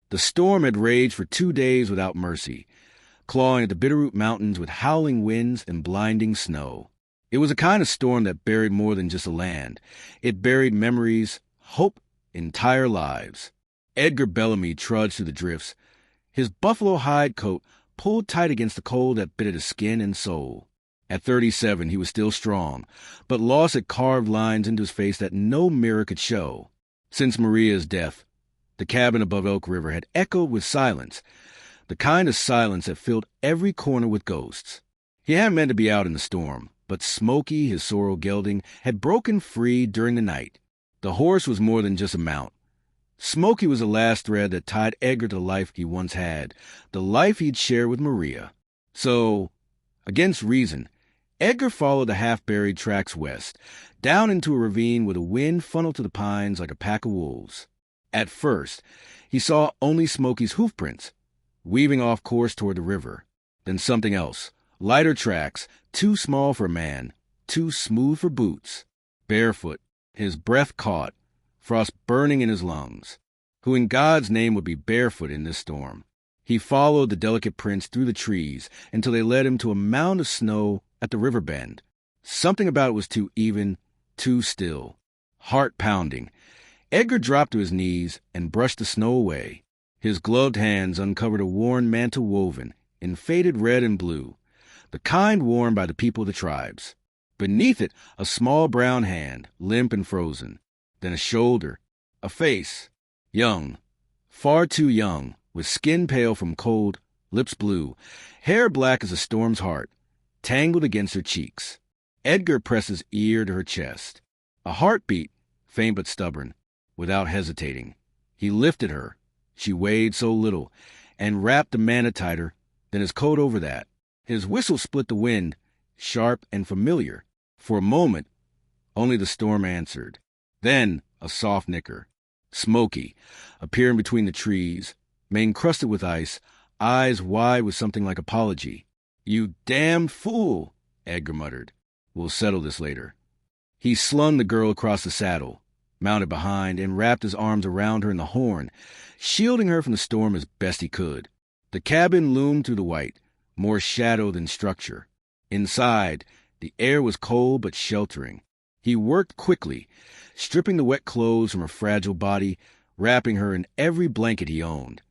The storm had raged for 2 days without mercy, clawing at the Bitterroot Mountains with howling winds and blinding snow. It was a kind of storm that buried more than just a land. It buried memories, hope, entire lives. Edgar Bellamy trudged through the drifts, his buffalo hide coat pulled tight against the cold that bit at his skin and soul. At 37, he was still strong, but loss had carved lines into his face that no mirror could show. Since Maria's death, the cabin above Elk River had echoed with silence, the kind of silence that filled every corner with ghosts. He hadn't meant to be out in the storm, but Smokey, his sorrel gelding, had broken free during the night. The horse was more than just a mount. Smokey was the last thread that tied Edgar to the life he once had, the life he'd shared with Maria. So, against reason, Edgar followed the half-buried tracks west, down into a ravine where the wind funneled to the pines like a pack of wolves. At first, he saw only Smokey's hoofprints, weaving off course toward the river. Then something else, lighter tracks, too small for a man, too smooth for boots. Barefoot, his breath caught, frost burning in his lungs. Who in God's name would be barefoot in this storm? He followed the delicate prints through the trees until they led him to a mound of snow at the river bend. Something about it was too even, too still. Heart pounding, Edgar dropped to his knees and brushed the snow away. His gloved hands uncovered a worn mantle woven in faded red and blue, the kind worn by the people of the tribes. Beneath it, a small brown hand, limp and frozen. Then a shoulder, a face, young, far too young, with skin pale from cold, lips blue, hair black as a storm's heart, tangled against her cheeks. Edgar pressed his ear to her chest. A heartbeat, faint but stubborn, without hesitating. He lifted her, she weighed so little, and wrapped the manna tighter, then his coat over that. His whistle split the wind, sharp and familiar. For a moment, only the storm answered. Then a soft nicker. Smokey, appearing between the trees, mane crusted with ice, eyes wide with something like apology. "You damned fool," Edgar muttered. "We'll settle this later." He slung the girl across the saddle, mounted behind, and wrapped his arms around her in the horn, shielding her from the storm as best he could. The cabin loomed through the white, more shadow than structure. Inside, the air was cold but sheltering. He worked quickly, stripping the wet clothes from her fragile body, wrapping her in every blanket he owned,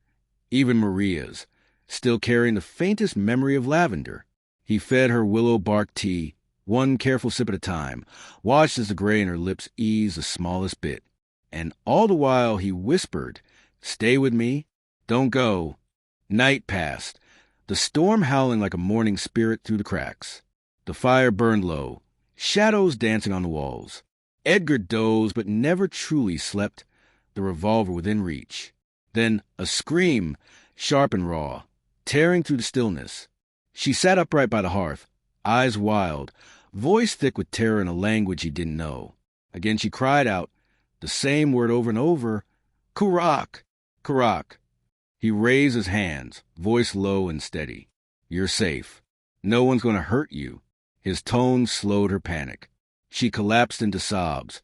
even Maria's, still carrying the faintest memory of lavender. He fed her willow bark tea, one careful sip at a time, watched as the gray in her lips eased the smallest bit. And all the while he whispered, "Stay with me. Don't go." Night passed, the storm howling like a mourning spirit through the cracks. The fire burned low, shadows dancing on the walls. Edgar dozed but never truly slept, the revolver within reach. Then a scream, sharp and raw, tearing through the stillness. She sat upright by the hearth, eyes wild, voice thick with terror in a language he didn't know. Again she cried out, the same word over and over, "Kurak! Kurak!" He raised his hands, voice low and steady. "You're safe. No one's going to hurt you." His tone slowed her panic. She collapsed into sobs,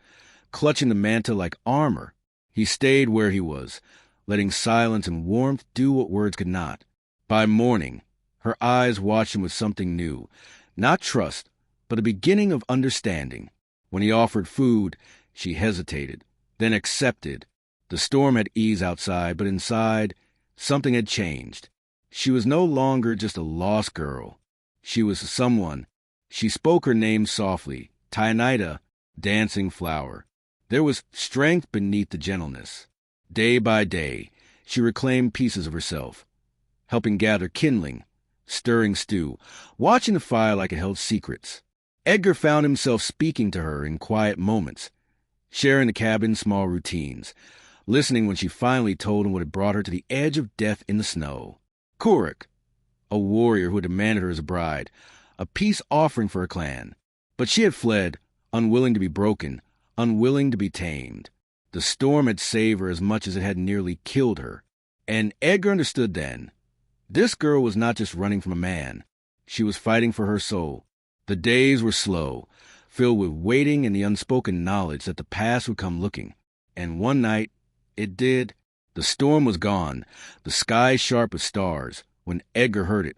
clutching the mantle like armor. He stayed where he was, letting silence and warmth do what words could not. By morning, her eyes watched him with something new, not trust, but a beginning of understanding. When he offered food, she hesitated, then accepted. The storm had eased outside, but inside, something had changed. She was no longer just a lost girl. She was someone. She spoke her name softly, Tainida, dancing flower. There was strength beneath the gentleness. Day by day, she reclaimed pieces of herself, helping gather kindling, stirring stew, watching the fire like it held secrets. Edgar found himself speaking to her in quiet moments, sharing the cabin's small routines, listening when she finally told him what had brought her to the edge of death in the snow. Kurik, a warrior who had demanded her as a bride, a peace offering for her clan. But she had fled, unwilling to be broken, unwilling to be tamed. The storm had saved her as much as it had nearly killed her. And Edgar understood then. This girl was not just running from a man. She was fighting for her soul. The days were slow, filled with waiting and the unspoken knowledge that the past would come looking. And one night, it did, The storm was gone, the sky sharp with stars, when Edgar heard it.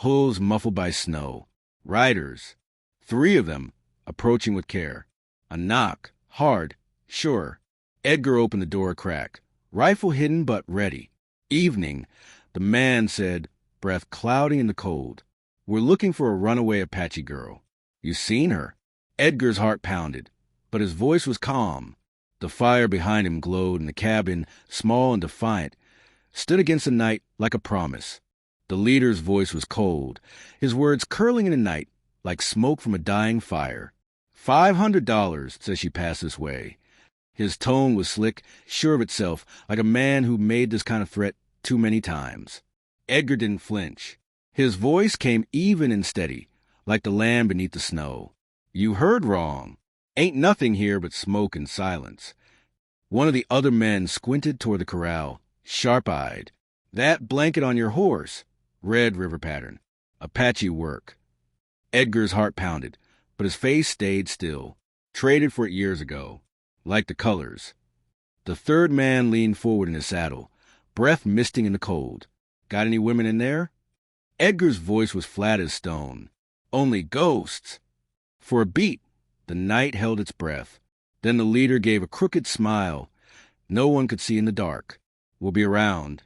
Hooves muffled by snow. Riders. 3 of them, approaching with care. A knock. Hard. Sure. Edgar opened the door a crack. Rifle hidden but ready. Evening. The man said, breath cloudy in the cold. We're looking for a runaway Apache girl. You seen her? Edgar's heart pounded, but his voice was calm. The fire behind him glowed, and the cabin, small and defiant, stood against the night like a promise. The leader's voice was cold, his words curling in the night like smoke from a dying fire. $500, says she passed this way. His tone was slick, sure of itself, like a man who made this kind of threat too many times. Edgar didn't flinch. His voice came even and steady, like the land beneath the snow. You heard wrong. Ain't nothing here but smoke and silence. One of the other men squinted toward the corral, sharp-eyed. That blanket on your horse. Red river pattern. Apache work. Edgar's heart pounded, but his face stayed still. Traded for it years ago. Like the colors. The third man leaned forward in his saddle, breath misting in the cold. Got any women in there? Edgar's voice was flat as stone. Only ghosts. For a beat, the night held its breath. Then the leader gave a crooked smile. No one could see in the dark. We'll be around.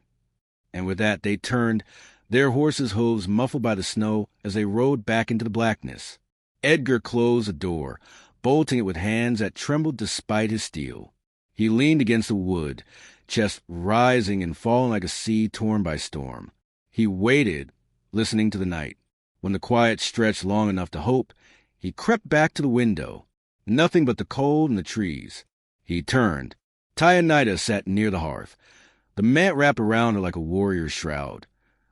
And with that, they turned, their horses' hooves muffled by the snow as they rode back into the blackness. Edgar closed the door, bolting it with hands that trembled despite his steel. He leaned against the wood, chest rising and falling like a sea torn by storm. He waited, listening to the night. When the quiet stretched long enough to hope, he crept back to the window. Nothing but the cold and the trees. He turned. Tyanita sat near the hearth. The mat wrapped around her like a warrior's shroud.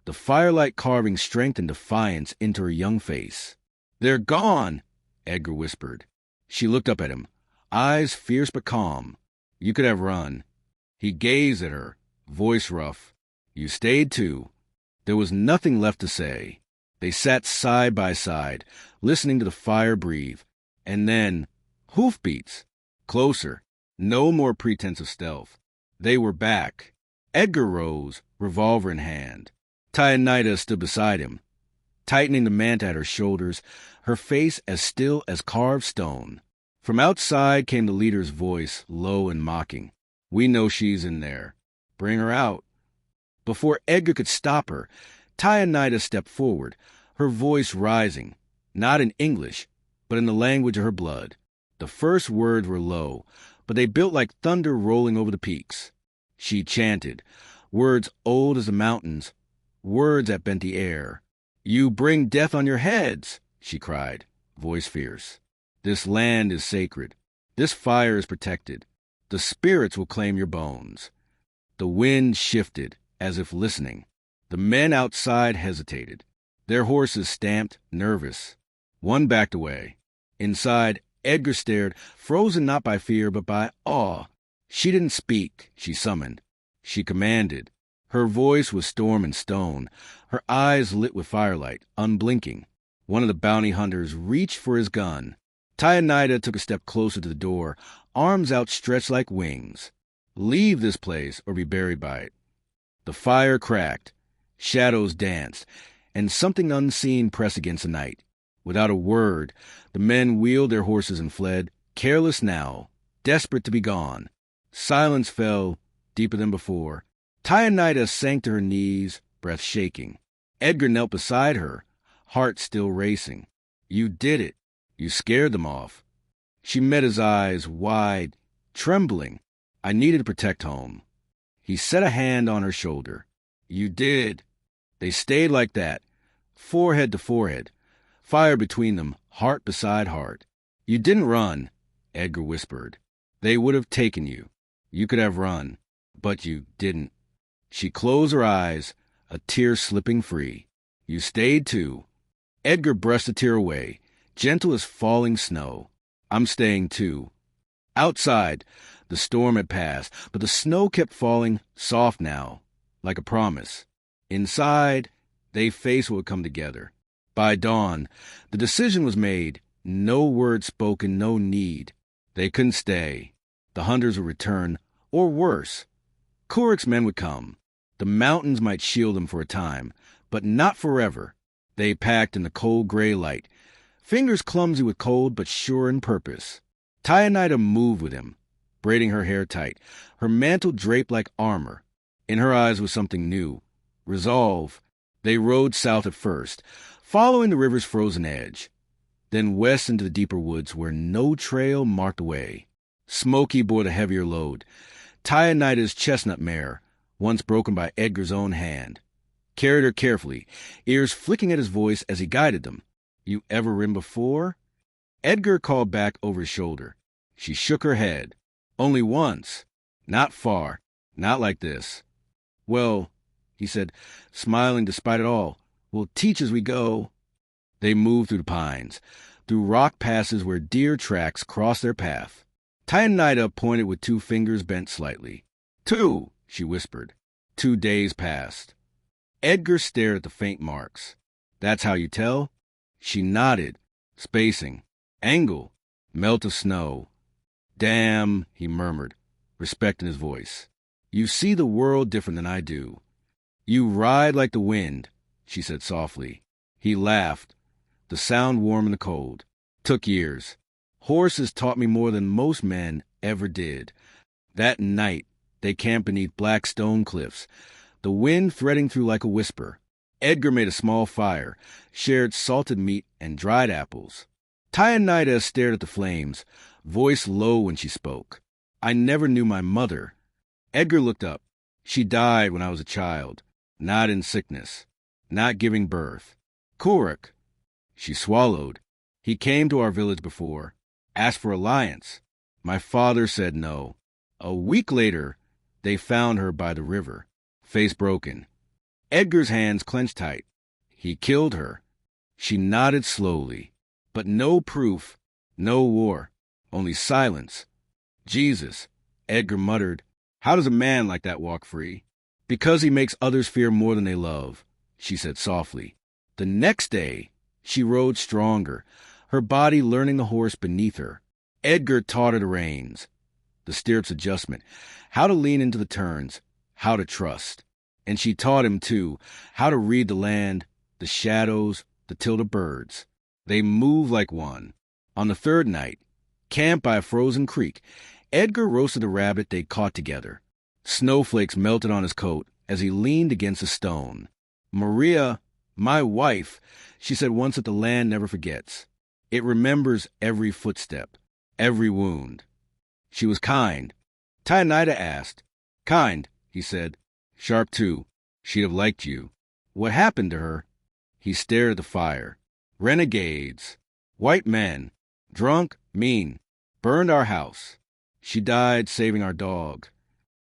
The firelight carving strength and defiance into her young face. "They're gone," Edgar whispered. She looked up at him, eyes fierce but calm. "You could have run." He gazed at her, voice rough. "You stayed too." There was nothing left to say. They sat side by side, listening to the fire breathe. And then, hoofbeats. Closer. No more pretense of stealth. They were back. Edgar rose, revolver in hand. Tyanita stood beside him, tightening the manta at her shoulders, her face as still as carved stone. From outside came the leader's voice, low and mocking. "We know she's in there. Bring her out." Before Edgar could stop her, Tyanita stepped forward, her voice rising, not in English, but in the language of her blood. The first words were low, but they built like thunder rolling over the peaks. She chanted, words old as the mountains, words that bent the air. "You bring death on your heads," she cried, voice fierce. "This land is sacred. This fire is protected. The spirits will claim your bones." The wind shifted, as if listening. The men outside hesitated. Their horses stamped, nervous. One backed away. Inside, Edgar stared, frozen not by fear, but by awe. She didn't speak, she summoned. She commanded. Her voice was storm and stone, her eyes lit with firelight, unblinking. One of the bounty hunters reached for his gun. Tyanita took a step closer to the door, arms outstretched like wings. "Leave this place or be buried by it." The fire cracked. Shadows danced, and something unseen pressed against the night. Without a word, the men wheeled their horses and fled, careless now, desperate to be gone. Silence fell, deeper than before. Tyanita sank to her knees, breath shaking. Edgar knelt beside her, heart still racing. "You did it. You scared them off." She met his eyes, wide, trembling. "I needed to protect home." He set a hand on her shoulder. "You did." They stayed like that, forehead to forehead, fire between them, heart beside heart. "You didn't run," Edgar whispered. "They would have taken you. You could have run, but you didn't." She closed her eyes, a tear slipping free. "You stayed too." Edgar brushed a tear away, gentle as falling snow. "I'm staying too." Outside, the storm had passed, but the snow kept falling, soft now, like a promise. Inside, they faced what would come together. By dawn, the decision was made. No word spoken, no need. They couldn't stay. The hunters would return, or worse. Kuruk's men would come. The mountains might shield them for a time, but not forever. They packed in the cold gray light, fingers clumsy with cold but sure in purpose. Tyanida moved with him, braiding her hair tight, her mantle draped like armor. In her eyes was something new, resolve. They rode south at first, following the river's frozen edge, then west into the deeper woods where no trail marked the way. Smokey bore the heavier load, Tyanida's chestnut mare, once broken by Edgar's own hand. Carried her carefully, ears flicking at his voice as he guided them. "You ever ridden before?" Edgar called back over his shoulder. She shook her head. "Only once. Not far. Not like this." "Well," he said, smiling despite it all, "we'll teach as we go." They moved through the pines, through rock passes where deer tracks crossed their path. Tyanida pointed with 2 fingers bent slightly. "2," she whispered. 2 days passed. Edgar stared at the faint marks. "That's how you tell?" She nodded. "Spacing. Angle. Melt of snow." "Damn," he murmured, respect in his voice. "You see the world different than I do." "You ride like the wind," she said softly. He laughed, the sound warm in the cold. "Took years. Horses taught me more than most men ever did." That night, they camped beneath black stone cliffs, the wind threading through like a whisper. Edgar made a small fire, shared salted meat and dried apples. Tyanida stared at the flames, voice low when she spoke. "I never knew my mother." Edgar looked up. "She died when I was a child, not in sickness, not giving birth." "Kuruk." She swallowed. "He came to our village before, asked for alliance. My father said no. A week later, they found her by the river, face broken." Edgar's hands clenched tight. "He killed her." She nodded slowly. "But no proof, no war, only silence." "Jesus," Edgar muttered. "How does a man like that walk free?" "Because he makes others fear more than they love," she said softly. The next day, she rode stronger, her body learning the horse beneath her. Edgar taught her the reins, the stirrups adjustment, how to lean into the turns, how to trust. And she taught him, too, how to read the land, the shadows, the tilt of birds. They moved like one. On the 3rd night, camped by a frozen creek, Edgar roasted a rabbit they caught together. Snowflakes melted on his coat as he leaned against a stone. "Maria, my wife," she said once that the land never forgets. It remembers every footstep, every wound. She was kind. Tyanida asked. "Kind," he said. "Sharp, too. She'd have liked you." "What happened to her?" He stared at the fire. "Renegades. White men. Drunk, mean. Burned our house. She died saving our dog."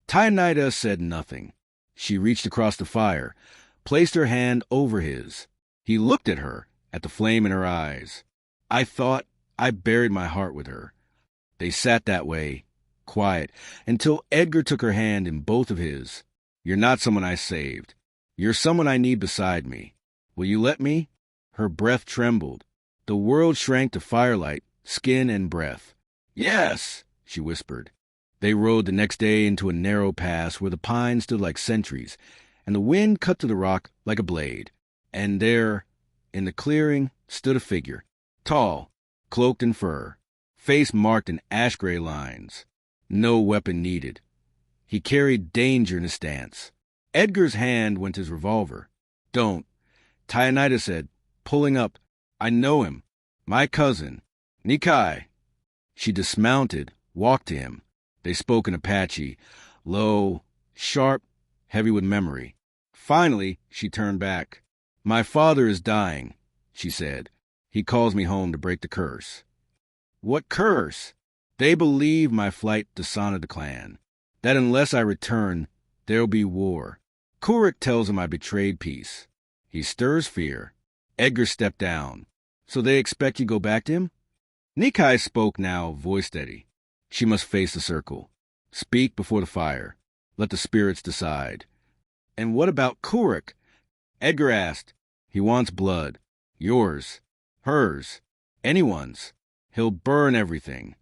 Tyanida said nothing. She reached across the fire, placed her hand over his. He looked at her, at the flame in her eyes. "I thought I buried my heart with her." They sat that way, quiet, until Edgar took her hand in both of his. "You're not someone I saved. You're someone I need beside me. Will you let me?" Her breath trembled. The world shrank to firelight, skin and breath. "Yes," she whispered. They rode the next day into a narrow pass where the pines stood like sentries, and the wind cut to the rock like a blade. And there, in the clearing, stood a figure, tall, cloaked in fur, face marked in ash-gray lines. No weapon needed. He carried danger in his stance. Edgar's hand went to his revolver. "Don't," Tyanida said, pulling up. "I know him. My cousin. Nikai." She dismounted, walked to him. They spoke in Apache, low, sharp, heavy with memory. Finally, she turned back. "My father is dying," she said. "He calls me home to break the curse." "What curse?" "They believe my flight dishonored the clan, that unless I return, there'll be war. Kuruk tells him I betrayed peace. He stirs fear." Edgar stepped down. "So they expect you go back to him?" Nikai spoke now, voice steady. She must face the circle. Speak before the fire. Let the spirits decide. "And what about Kuruk?" Edgar asked. "He wants blood. Yours. Hers. Anyone's. He'll burn everything."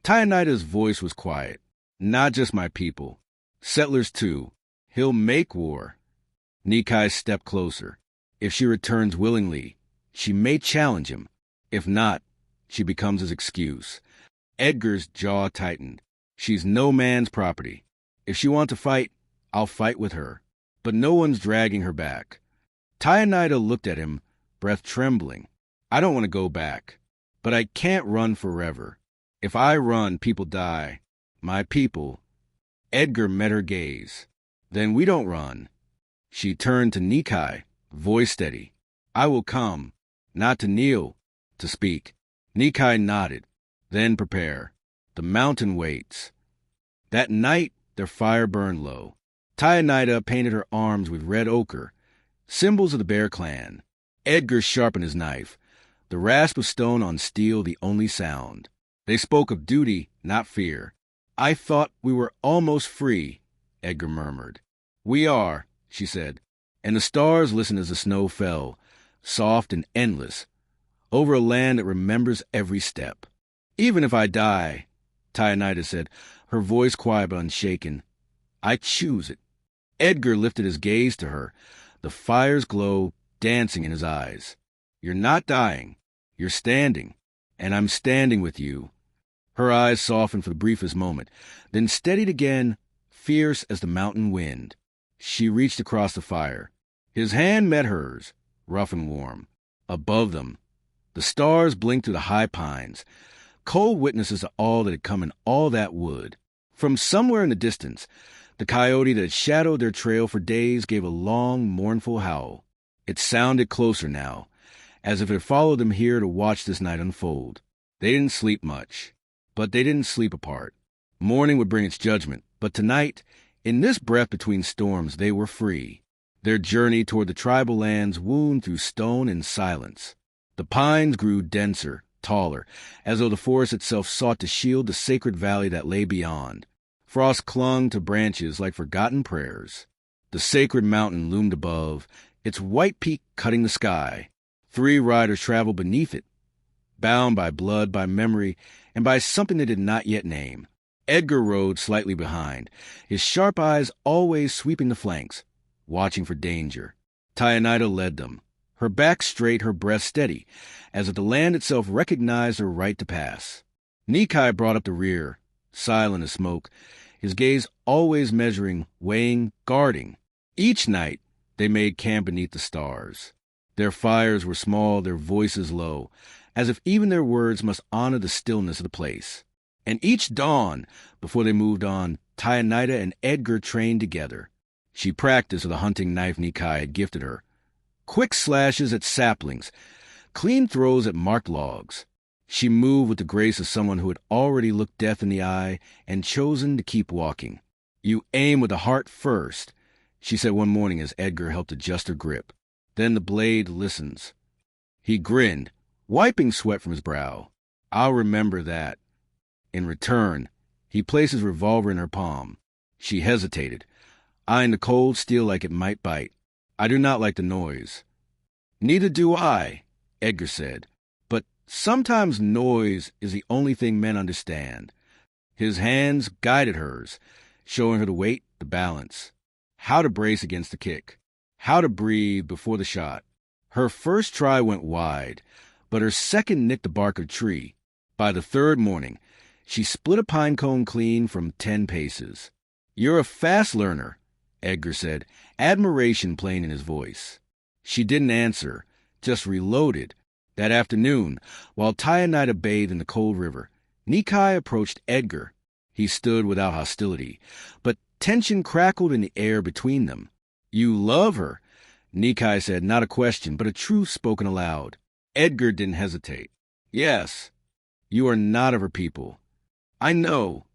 Tyanida's voice was quiet. "Not just my people. Settlers too. He'll make war. Nikai stepped closer. If she returns willingly, she may challenge him. If not, she becomes his excuse. Edgar's jaw tightened. She's no man's property. If she wants to fight, I'll fight with her. But no one's dragging her back. Tyanida looked at him, breath trembling. I don't want to go back. But I can't run forever. If I run, people die. My people. Edgar met her gaze. Then we don't run. She turned to Nikai, voice steady. I will come, not to kneel, to speak. Nikai nodded. Then prepare. The mountain waits. That night, their fire burned low. Tyanida painted her arms with red ochre, symbols of the Bear Clan. Edgar sharpened his knife, the rasp of stone on steel the only sound. They spoke of duty, not fear. I thought we were almost free, Edgar murmured. We are, she said, and the stars listened as the snow fell, soft and endless, over a land that remembers every step. Even if I die, Tyanida said, her voice quiet but unshaken, I choose it. Edgar lifted his gaze to her, the fire's glow dancing in his eyes. You're not dying. You're standing, and I'm standing with you. Her eyes softened for the briefest moment, then steadied again, fierce as the mountain wind. She reached across the fire. His hand met hers, rough and warm. Above them, the stars blinked through the high pines, cold witnesses to all that had come in all that wood. From somewhere in the distance, the coyote that had shadowed their trail for days gave a long, mournful howl. It sounded closer now, as if it followed them here to watch this night unfold. They didn't sleep much, but they didn't sleep apart. Morning would bring its judgment, but tonight, in this breath between storms, they were free. Their journey toward the tribal lands wound through stone and silence. The pines grew denser, taller, as though the forest itself sought to shield the sacred valley that lay beyond. Frost clung to branches like forgotten prayers. The sacred mountain loomed above, its white peak cutting the sky. 3 riders traveled beneath it, bound by blood, by memory, and by something they did not yet name. Edgar rode slightly behind, his sharp eyes always sweeping the flanks, watching for danger. Tyanida led them, her back straight, her breath steady, as if the land itself recognized her right to pass. Nikai brought up the rear, silent as smoke, his gaze always measuring, weighing, guarding. Each night, they made camp beneath the stars. Their fires were small, their voices low, as if even their words must honor the stillness of the place. And each dawn, before they moved on, Tyanida and Edgar trained together. She practiced with the hunting knife Nikai had gifted her. Quick slashes at saplings, clean throws at marked logs. She moved with the grace of someone who had already looked death in the eye and chosen to keep walking. You aim with the heart first, she said one morning as Edgar helped adjust her grip. Then the blade listens. He grinned, wiping sweat from his brow. I'll remember that. In return, he placed his revolver in her palm. She hesitated, eyeing the cold steel like it might bite. I do not like the noise. Neither do I, Edgar said. But sometimes noise is the only thing men understand. His hands guided hers, showing her the weight, the balance, how to brace against the kick, how to breathe before the shot. Her first try went wide, but her second nicked the bark of a tree. By the third morning, she split a pine cone clean from 10 paces. You're a fast learner, Edgar said, admiration plain in his voice. She didn't answer, just reloaded. That afternoon, while Tyanida bathed in the cold river, Nikai approached Edgar. He stood without hostility, but tension crackled in the air between them. You love her, Nikai said, not a question, but a truth spoken aloud. Edgar didn't hesitate. Yes, you are not of her people. I know.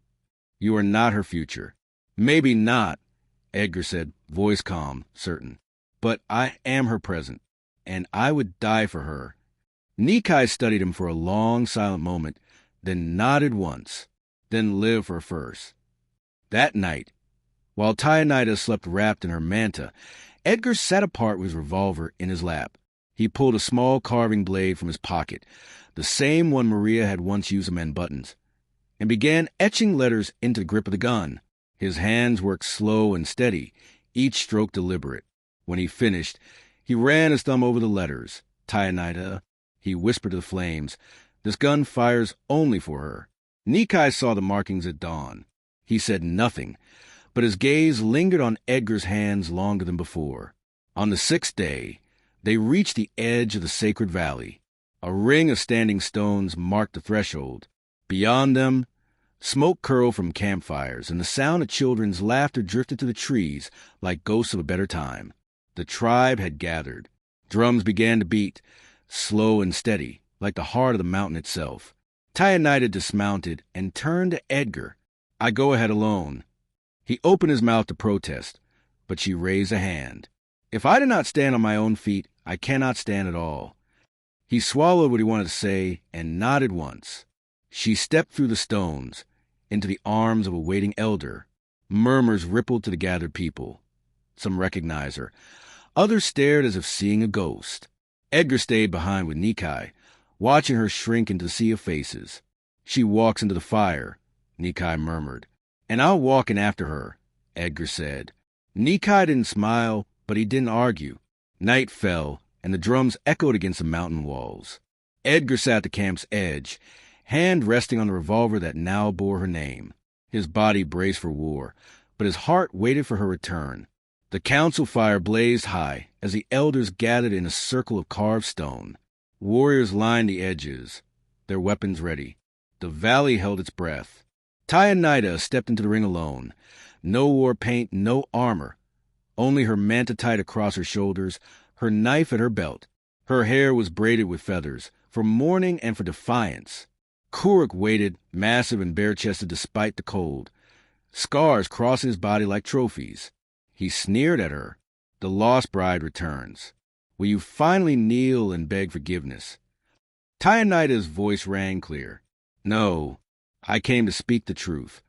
You are not her future. Maybe not, Edgar said, voice calm, certain. But I am her present, and I would die for her. Nikai studied him for a long, silent moment, then nodded once, then lived for her first. That night, while Tyanida slept wrapped in her manta, Edgar sat apart with his revolver in his lap. He pulled a small carving blade from his pocket, the same one Maria had once used to mend buttons, and began etching letters into the grip of the gun. His hands worked slow and steady, each stroke deliberate. When he finished, he ran his thumb over the letters. Tyanida, he whispered to the flames. This gun fires only for her. Nikai saw the markings at dawn. He said nothing, but his gaze lingered on Edgar's hands longer than before. On the 6th day, they reached the edge of the sacred valley. A ring of standing stones marked the threshold. Beyond them, smoke curled from campfires, and the sound of children's laughter drifted to the trees like ghosts of a better time. The tribe had gathered. Drums began to beat, slow and steady, like the heart of the mountain itself. Tyanida dismounted and turned to Edgar. I go ahead alone. He opened his mouth to protest, but she raised a hand. If I did not stand on my own feet, I cannot stand at all. He swallowed what he wanted to say and nodded once. She stepped through the stones, into the arms of a waiting elder. Murmurs rippled to the gathered people. Some recognized her. Others stared as if seeing a ghost. Edgar stayed behind with Nikai, watching her shrink into the sea of faces. She walks into the fire, Nikai murmured. And I'll walk in after her, Edgar said. Nikai didn't smile, but he didn't argue. Night fell, and the drums echoed against the mountain walls. Edgar sat at the camp's edge, hand resting on the revolver that now bore her name. His body braced for war, but his heart waited for her return. The council fire blazed high as the elders gathered in a circle of carved stone. Warriors lined the edges, their weapons ready. The valley held its breath. Tyanida stepped into the ring alone. No war paint, no armor. Only her manta tied across her shoulders, her knife at her belt. Her hair was braided with feathers, for mourning and for defiance. Kurik waited, massive and bare-chested despite the cold. Scars crossing his body like trophies. He sneered at her. The lost bride returns. Will you finally kneel and beg forgiveness? Tyanida's voice rang clear. No, I came to speak the truth.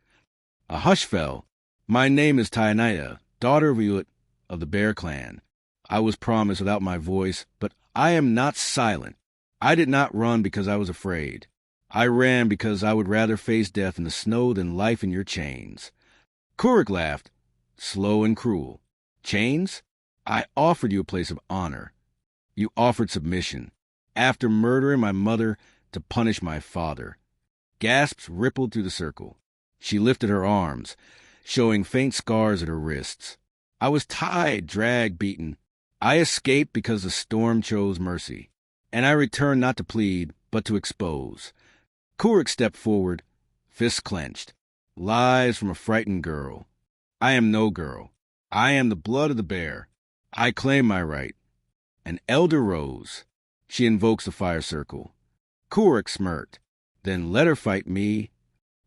A hush fell. My name is Tyanida, daughter of Ulit of the Bear Clan. I was promised without my voice, but I am not silent. I did not run because I was afraid. I ran because I would rather face death in the snow than life in your chains. Kurik laughed, slow and cruel. Chains? I offered you a place of honor. You offered submission, after murdering my mother to punish my father. Gasps rippled through the circle. She lifted her arms, showing faint scars at her wrists. I was tied, dragged, beaten. I escaped because the storm chose mercy. And I returned not to plead, but to expose. Kurik stepped forward, fists clenched. Lies from a frightened girl. I am no girl. I am the blood of the bear. I claim my right. An elder rose. She invokes the fire circle. Kurik smirked. Then let her fight me.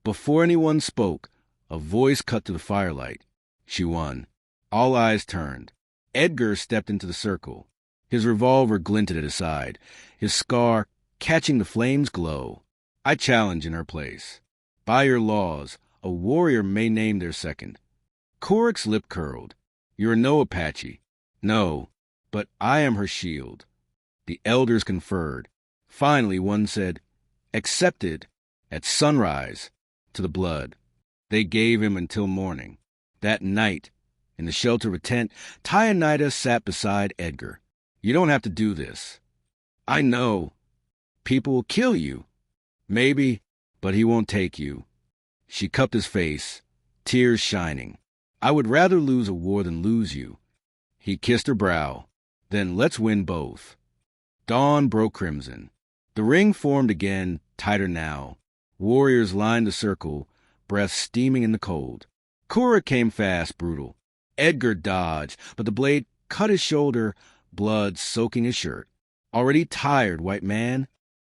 Before anyone spoke, a voice cut to the firelight. She won. All eyes turned. Edgar stepped into the circle. His revolver glinted at his side, his scar catching the flame's glow. I challenge in her place. By your laws, a warrior may name their second. Kurik's lip curled. You're no Apache. No, but I am her shield. The elders conferred. Finally, one said, accepted at sunrise to the blood. They gave him until morning. That night, in the shelter of a tent, Tyanida sat beside Edgar. You don't have to do this. I know. People will kill you. Maybe, but he won't take you. She cupped his face, tears shining. I would rather lose a war than lose you. He kissed her brow. Then let's win both. Dawn broke crimson. The ring formed again, tighter now. Warriors lined the circle, breath steaming in the cold. Kurik came fast, brutal. Edgar dodged, but the blade cut his shoulder, blood soaking his shirt. Already tired, white man?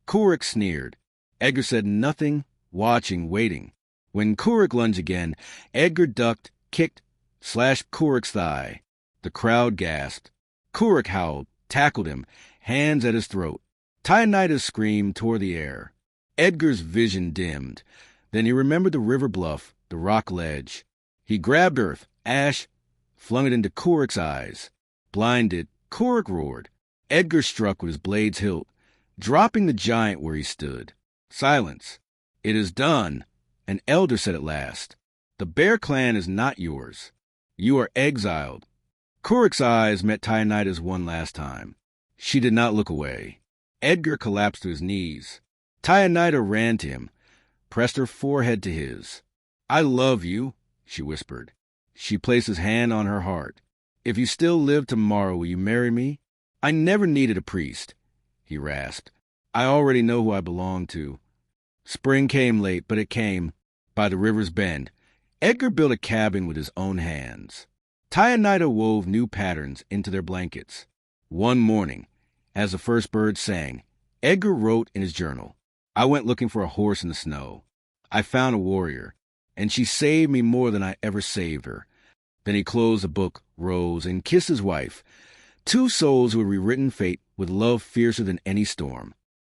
Kurik sneered. Edgar said nothing, watching, waiting. When Kurik lunged again, Edgar ducked, kicked, slashed Kurik's thigh. The crowd gasped. Kurik howled, tackled him, hands at his throat. Tyanida's scream tore the air. Edgar's vision dimmed. Then he remembered the river bluff, the rock ledge. He grabbed earth, ash, flung it into Kurik's eyes. Blinded, Kurik roared. Edgar struck with his blade's hilt, dropping the giant where he stood. Silence. It is done, an elder said at last. The Bear clan is not yours. You are exiled. Kurik's eyes met Tyanita's one last time. She did not look away. Edgar collapsed to his knees. Tyanita ran to him, pressed her forehead to his. I love you, she whispered. She placed his hand on her heart. If you still live tomorrow, will you marry me? I never needed a priest, he rasped. I already know who I belong to. Spring came late, but it came. By the river's bend, Edgar built a cabin with his own hands. Tyanita wove new patterns into their blankets. One morning, as the first bird sang, Edgar wrote in his journal, I went looking for a horse in the snow. I found a warrior, and she saved me more than I ever saved her. Then he closed the book, rose, and kissed his wife, two souls who had rewritten fate with love fiercer than any storm.